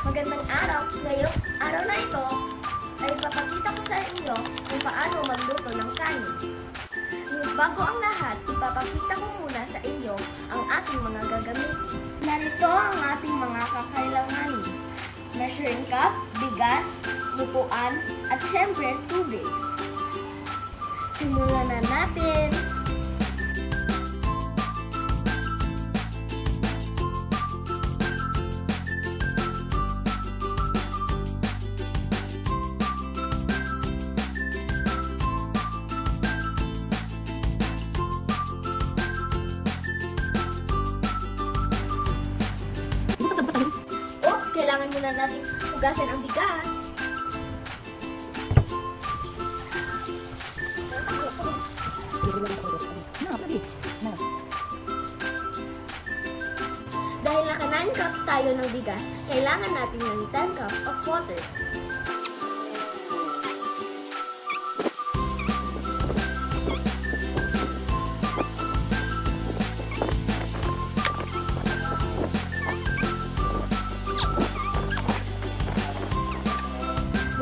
Magandang araw! Ngayong araw na ito ay ipapakita ko sa inyo kung paano magluto ng kanin. Ngunit bago ang lahat, ipapakita ko muna sa inyo ang ating mga gagamitin. Narito ang ating mga kakailanganin. Measuring cup, bigas, lutuan, at syempre tubig. Simulan na natin! Kailangan muna natin hugasan ang bigas. Dahil naka 9 cups tayo ng bigas, kailangan natin ng 10 cups of water.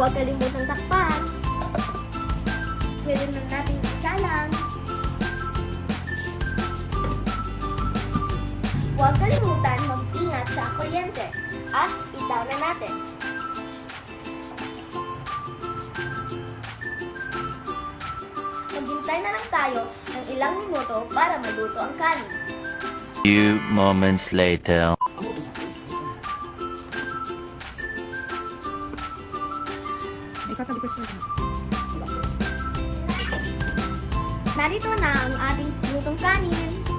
Huwag kalimutang takpan. Pwede na natin isalang. Huwag kalimutan mag-ingat sa kuryente. At itaw na natin. Maghintay na lang tayo ng ilang minuto para maluto ang kanin. Few moments later. Narito na ang ating lutong kanin.